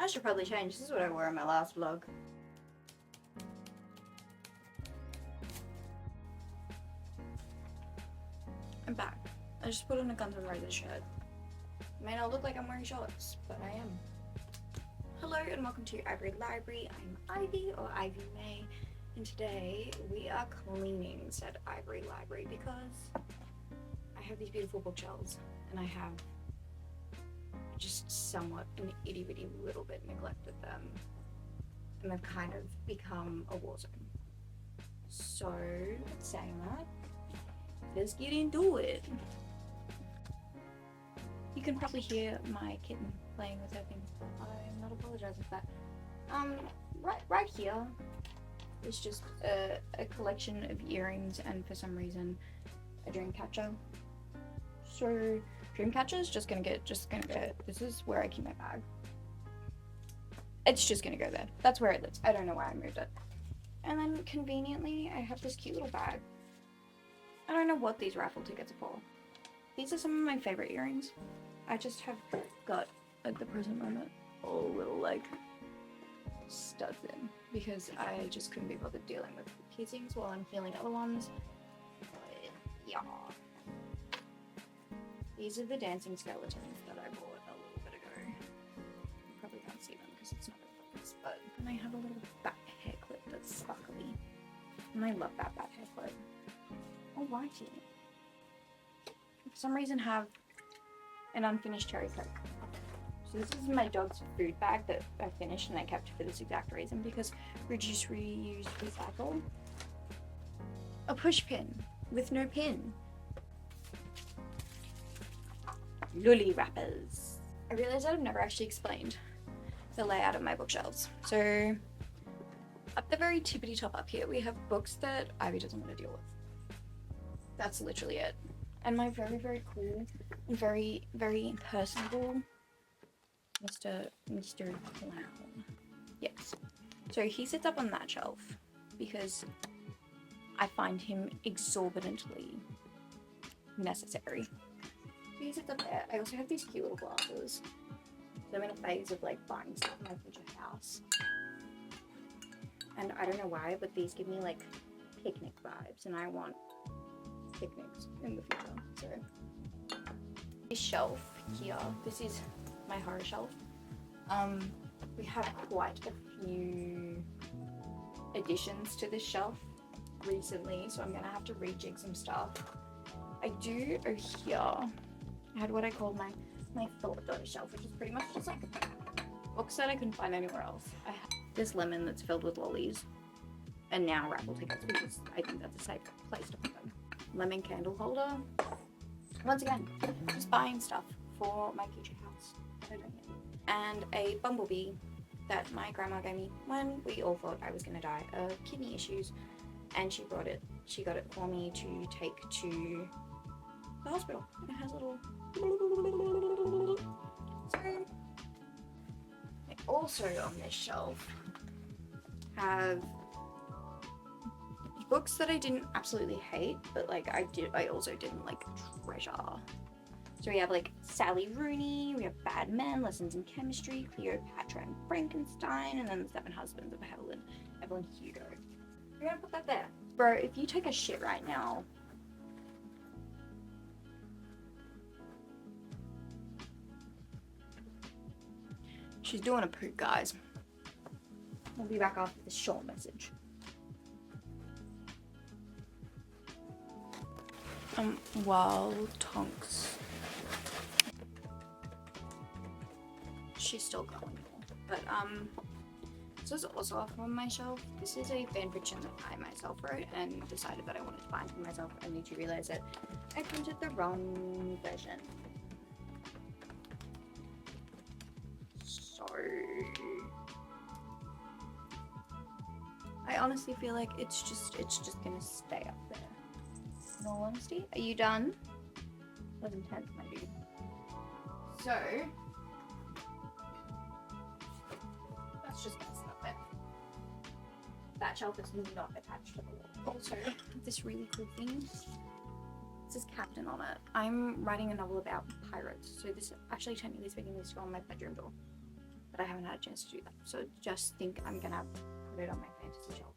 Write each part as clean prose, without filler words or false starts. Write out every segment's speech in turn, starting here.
I should probably change. This is what I wore in my last vlog. I'm back. I just put on a Guns N' Roses shirt. It may not look like I'm wearing shorts, but I am. Hello and welcome to Ivory Library. I'm Ivy, or Ivy May, and today we are cleaning said Ivory Library because I have these beautiful bookshelves and I have just somewhat an itty bitty little bit neglected them, and they've kind of become a war zone. So, saying that, let's get into it. You can probably hear my kitten playing with her things, but I'm not apologizing for that. Right here is just a collection of earrings, and for some reason a dream catcher. So dream catcher is just gonna get. This is where I keep my bag. It's just gonna go there. That's where it lives. I don't know why I moved it. And then conveniently, I have this cute little bag. I don't know what these raffle tickets are for. These are some of my favorite earrings. I just have got, at the present moment, all little like studs in because I just couldn't be bothered dealing with piercings while I'm healing other ones. But yeah. These are the dancing skeletons that I bought a little bit ago. You probably can't see them because it's not in focus, but then I have a little bat hair clip that's sparkly. And I love that bat hair clip. Alrighty. For some reason have an unfinished cherry coke. So this is my dog's food bag that I finished and I kept for this exact reason, because reduce, reuse, recycle. A push pin with no pin. Lully wrappers. I realized I've never actually explained the layout of my bookshelves. So up the very tippity top up here we have books that Ivy doesn't want to deal with. That's literally it. And my very, very cool and very, very personable Mr. Clown. Yes. So he sits up on that shelf because I find him exorbitantly necessary. So he sits up there. I also have these cute little glasses. So I'm in a phase of like buying stuff in my future house. And I don't know why, but these give me like picnic vibes, and I want picnics in the future. So this shelf here, this is my horror shelf. We have quite a few additions to this shelf recently, so I'm gonna have to rejig some stuff. I do over here, I had what I called my thought daughter shelf, which is pretty much just like books that I couldn't find anywhere else. I have this lemon that's filled with lollies, and now raffle tickets, because I think that's a safe place to put them. Lemon candle holder. Once again, just buying stuff for my future house that I don't need. And a bumblebee that my grandma gave me when we all thought I was gonna die of kidney issues, and she got it for me to take to the hospital. And it has a little. So I also on this shelf have books that I didn't absolutely hate, but like I also didn't like treasure. So we have like Sally Rooney, we have Bad Men, Lessons in Chemistry, Cleopatra and Frankenstein, and then The Seven Husbands of Evelyn Hugo. We're gonna put that there. Bro, if you take a shit right now, she's doing a poop, guys. We'll be back after this short message. Wild Tonks. She's still going, but this is also off on my shelf. This is a fan fiction that I myself wrote and decided that I wanted to find for myself, only to realize that I printed the wrong version. So I honestly feel like it's just gonna stay up there. In all honesty, are you done? That was intense, my dude. So that's just gonna stop there. That shelf is not attached to the wall. Also, this really cool thing. It says Captain on it. I'm writing a novel about pirates, so this actually, technically speaking, needs to go on my bedroom door. but I haven't had a chance to do that. So just think I'm gonna put it on my fantasy shelf.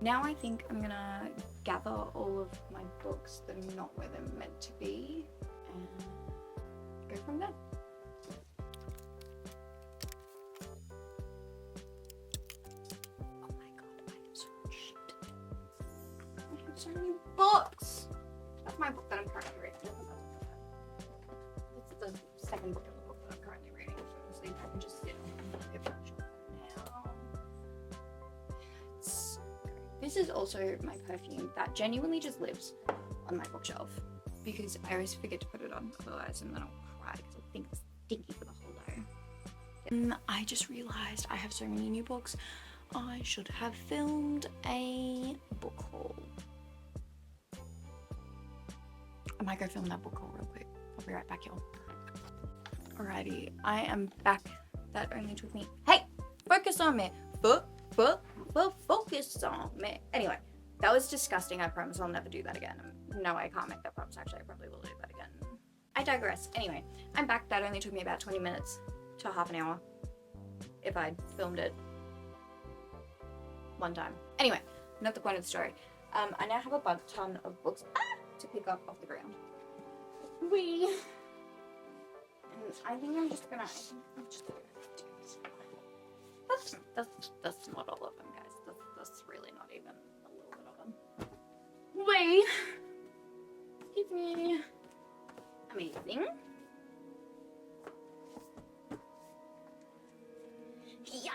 Now I think I'm gonna gather all of my books that are not where they're meant to be and go from there. Oh my god, I am so shit. I have so many books. That's my book that I'm currently reading. It's the second book of the book that I'm currently reading. So I can just sit on it now. This is also my perfume that genuinely just lives on my bookshelf because I always forget to put it on otherwise and then I'll cry because I'll think it's stinky for the whole day. And I just realized I have so many new books. I should have filmed a book haul. I might go film that book haul real quick. I'll be right back, y'all. Alrighty, I am back. That only took me. Hey, focus on me. Focus on me. Anyway, that was disgusting. I promise I'll never do that again. No, I can't make that promise. Actually, I probably will do that again. I digress. Anyway, I'm back. That only took me about 20 minutes to half an hour if I'd filmed it one time. Anyway, not the point of the story. I now have a ton of books to pick up off the ground. And I think I'm just gonna do this. That's not all of them, guys. That's really not even a little bit of them. Wait. Give me. Amazing. Yeah.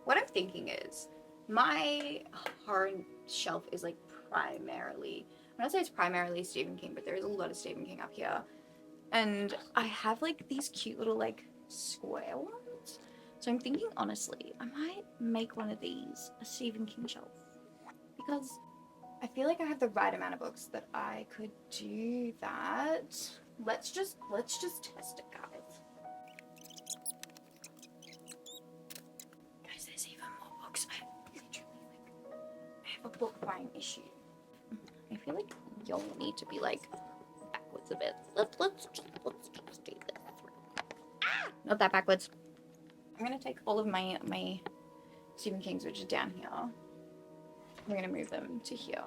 What I'm thinking is, my horror shelf is like primarily, when I say it's primarily Stephen King, but there is a lot of Stephen King up here. And I have like these cute little like square ones. So I'm thinking honestly, I might make one of these a Stephen King shelf. Because I feel like I have the right amount of books that I could do that. Let's just test it, guys. Guys, there's even more books. I have a book buying issue. I feel like y'all need to be like backwards a bit. Let's just do this. Not that backwards. I'm gonna take all of my Stephen Kings, which is down here. We're gonna move them to here.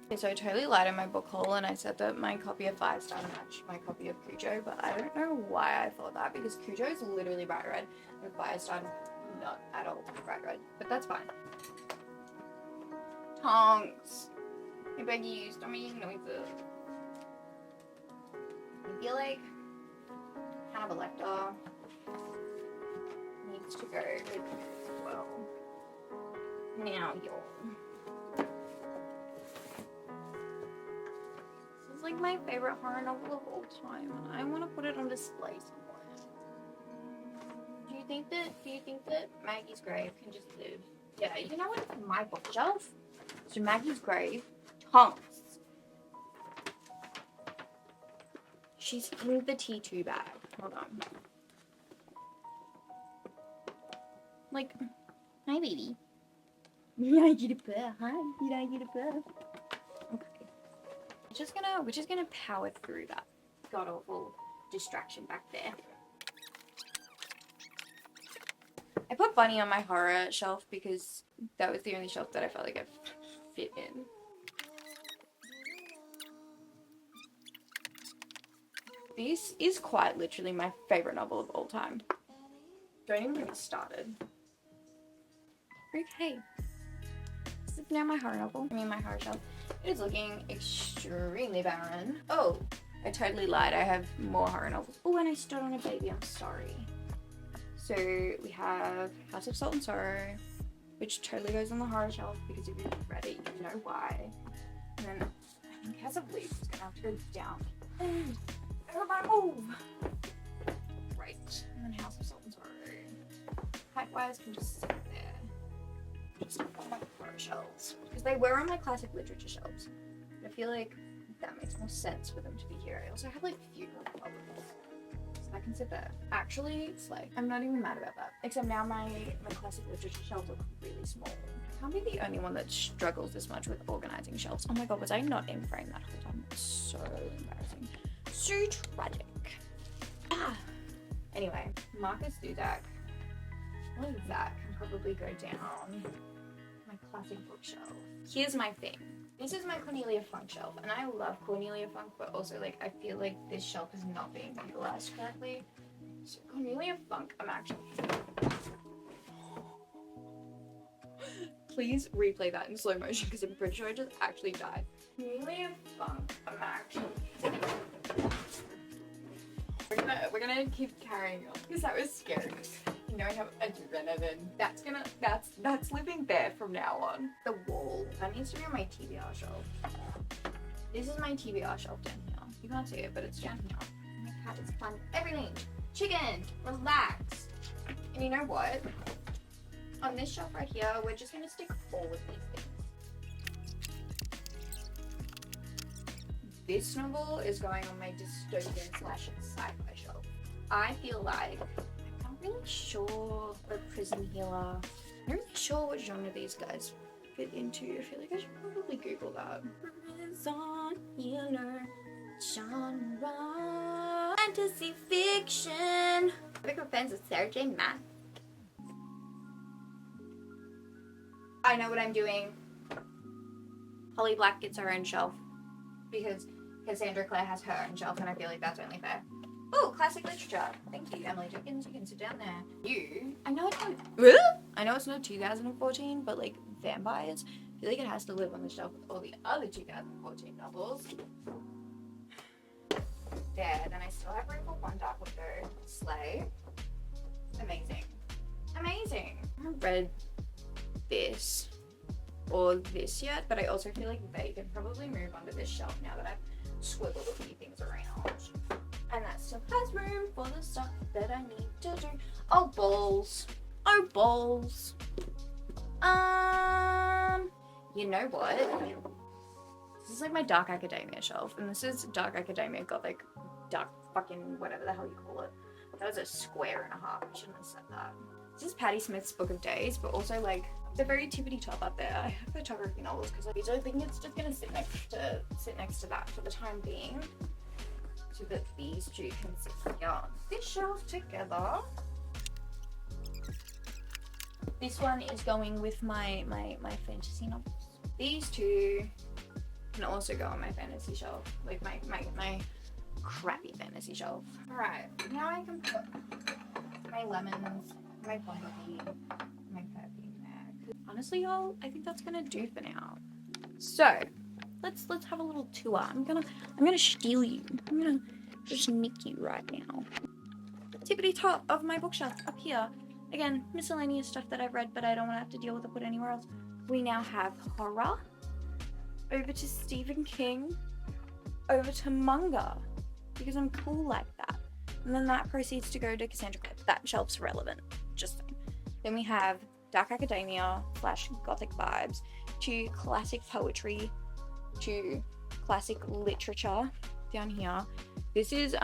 Okay, so I totally lied in my book haul and I said that my copy of 5 Star matched my copy of Cujo, but I don't know why I thought that because Cujo is literally bright red and 5 Star not at all bright red, but that's fine. Tonks. I beg you, stop making noises. I feel like Hannibal Lecter needs to go with well. Now, y'all. This is like my favorite horror novel of all time, and I want to put it on display somewhere. Do you think that Maggie's Grave can just live? Yeah, you know what? It's my bookshelf. So Maggie's Grave, Tonks. She's in the T2 bag. Hold on. Like, hi, baby. I get a purr. Hi, did I get a purr? Okay. We're just gonna power through that god awful distraction back there. I put Bunny on my horror shelf because that was the only shelf that I felt like I fit in. This is quite literally my favorite novel of all time. Don't even get me started. Okay. This is now my horror novel. My horror shelf. It is looking extremely barren. Oh, I totally lied. I have more horror novels. Oh, and I stood on a baby. I'm sorry. So we have House of Salt and Sorrow, which totally goes on the horror shelf because if you've read it, you know why. And then I think House of Leaves is gonna have to go down. And everybody move! Right. And then House of Salt and Sorrow. Height-wise can just sit there. Just on my horror shelves. Because they were on my classic literature shelves. But I feel like that makes more sense for them to be here. I also have like funeral novels. I can sit there. Actually, it's like, I'm not even mad about that. Except now my classic literature shelves look really small. can't be the only one that struggles this much with organizing shelves. Oh my god, was I not in frame that whole time? It's so embarrassing. So tragic. Anyway, Marcus Dudek. All of that can probably go down my classic bookshelf. Here's my thing. This is my Cornelia Funk shelf, and I love Cornelia Funk, but also like I feel like this shelf is not being utilized correctly. So Cornelia Funk, I'm actually... Please replay that in slow motion because I'm pretty sure I just actually died. Cornelia Funk, I'm actually... We're gonna keep carrying on because that was scary. You know I have adrenaline. That's living there from now on. The wall. That needs to be on my TBR shelf. This is my TBR shelf down here. You can't see it, but it's down here. My cat is climbing everything. Chicken, relax. And you know what? On this shelf right here, we're just gonna stick all of these things. This novel is going on my dystopian / sci-fi shelf. I feel like I'm not really sure the prison healer. I'm not really sure what genre these guys fit into. I feel like I should probably Google that. Prison healer genre. Fantasy fiction. Big offense with Sarah J. Maas. I know what I'm doing. Holly Black gets her own shelf because Cassandra Clare has her own shelf, and I feel like that's only fair. Oh, classic literature. Thank you, Emily Jenkins. You can sit down there. I know it's not 2014, but like vampires, I feel like it has to live on the shelf with all the other 2014 novels. There, then I still have room for One Dark Window. Slay. Amazing. Amazing. I haven't read this or this yet, but I also feel like they can probably move onto this shelf now that I've squiggled a few things around. And that still has room for the stuff that I need to do. Oh, balls. Oh, balls. You know what? This is like my Dark Academia shelf, and this is Dark Academia Gothic Dark fucking whatever the hell you call it. That was a square and a half. I shouldn't have said that. This is Patti Smith's Book of Days, but also like the very tippity top up there. I have photography novels because I think it's just gonna sit next to that for the time being, so that these two can sit here on this shelf together. This one is going with my fantasy novels. These two can also go on my fantasy shelf, like my crappy fantasy shelf. All right, now I can put my lemons, my coffee, my perfume there. Honestly, y'all, I think that's gonna do for now. So let's have a little tour. I'm gonna steal you. I'm gonna just nick you right now. Tippity top of my bookshelf up here. Again, miscellaneous stuff that I've read, but I don't want to have to deal with it put anywhere else. We now have horror. Over to Stephen King. Over to manga, because I'm cool like that. And then that proceeds to go to Cassandra Clare. That shelf's relevant, just saying. Then we have Dark Academia / Gothic vibes, to classic poetry, to classic literature down here. This is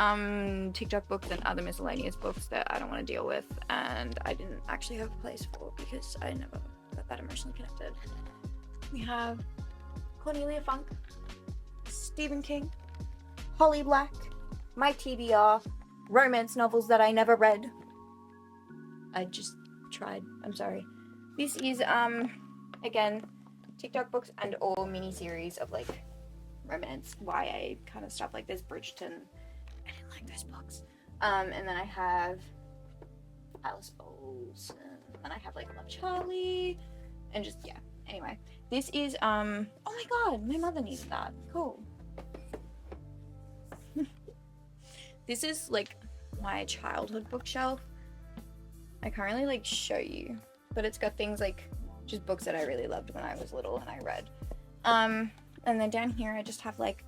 TikTok books and other miscellaneous books that I don't want to deal with, and I didn't actually have a place for because I never got that emotionally connected. We have Cornelia Funk, Stephen King, Holly Black, my TBR, romance novels that I never read. I just tried. I'm sorry. This is again TikTok books and or mini series of like romance YA kind of stuff. Like there's Bridgerton. I didn't like those books. And then I have Alice Olsen. And then I have like Love Charlie, and just yeah. Anyway, this is oh my god, my mother needed that. Cool. This is like my childhood bookshelf. I can't really like show you, but it's got things like just books that I really loved when I was little and I read. And then down here I just have like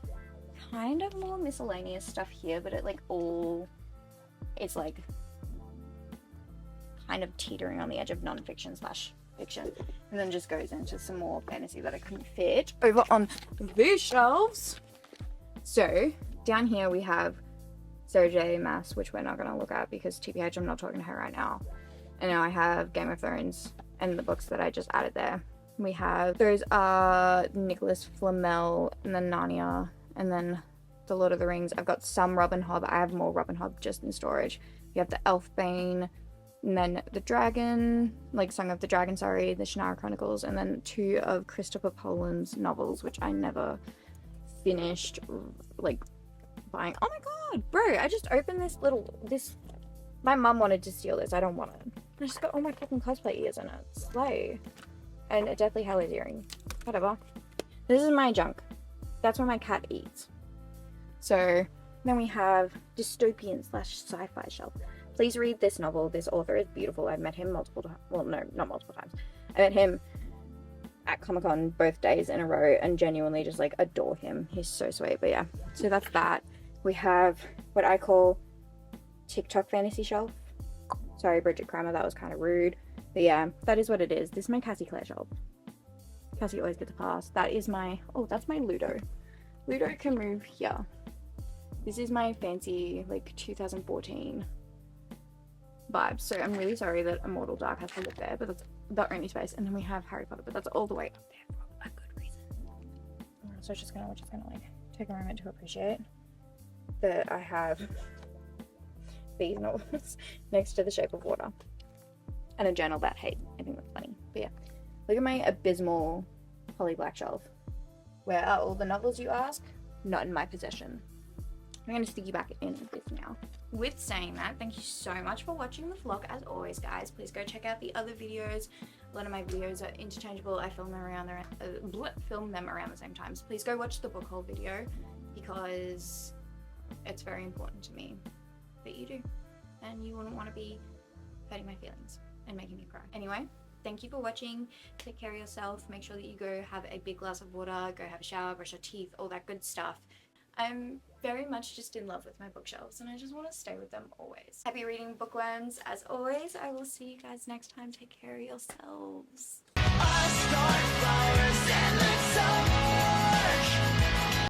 kind of more miscellaneous stuff here, but it like all it's like kind of teetering on the edge of non-fiction / fiction, and then just goes into some more fantasy that I couldn't fit over on these shelves. So down here we have Sarah J. Maas, which we're not going to look at because TBH, I'm not talking to her right now. And now I have Game of Thrones and the books that I just added there. We have, those Nicholas Flamel and then Narnia and then the Lord of the Rings. I've got some Robin Hobb. I have more Robin Hobb just in storage. We have the Elfbane and then the Dragon, like Song of the Dragon, sorry, the Shannara Chronicles, and then 2 of Christopher Poland's novels, which I never finished, like, buying. Oh my god, bro, I just opened this, my mum wanted to steal this. I don't want it. I just got all my fucking cosplay ears in it. Slay. And a Deathly Hallows earring. Whatever. This is my junk. That's where my cat eats. So, then we have dystopian / sci-fi shelf. Please read this novel. This author is beautiful. I've met him multiple times. Well, no, not multiple times. I met him at Comic-Con both days in a row and genuinely just, like, adore him. He's so sweet. But yeah, so that's that. We have what I call TikTok fantasy shelf. Sorry, Bridget Kramer, that was kind of rude. But yeah, that is what it is. This is my Cassie Clare shelf. Cassie always gets a pass. That is my, oh, that's my Ludo. Ludo can move here. This is my fancy, like, 2014 vibes. So I'm really sorry that Immortal Dark has to live there, but that's the only space. And then we have Harry Potter, but that's all the way up there for a good reason. So we're just gonna like take a moment to appreciate that I have these novels next to The Shape of Water and a journal about hate. I think that's funny. But yeah, look at my abysmal Holly Black shelf. Where are all the novels, you ask? Not in my possession. I'm going to stick you back in this now. With saying that, thank you so much for watching the vlog. As always, guys, please go check out the other videos. A lot of my videos are interchangeable. I film them around the same time. So please go watch the book haul video because it's very important to me that you do. And you wouldn't want to be hurting my feelings and making me cry. Anyway, thank you for watching. Take care of yourself. Make sure that you go have a big glass of water, go have a shower, brush your teeth, all that good stuff. I'm very much just in love with my bookshelves and I just want to stay with them always. Happy reading, bookworms. As always, I will see you guys next time. Take care of yourselves.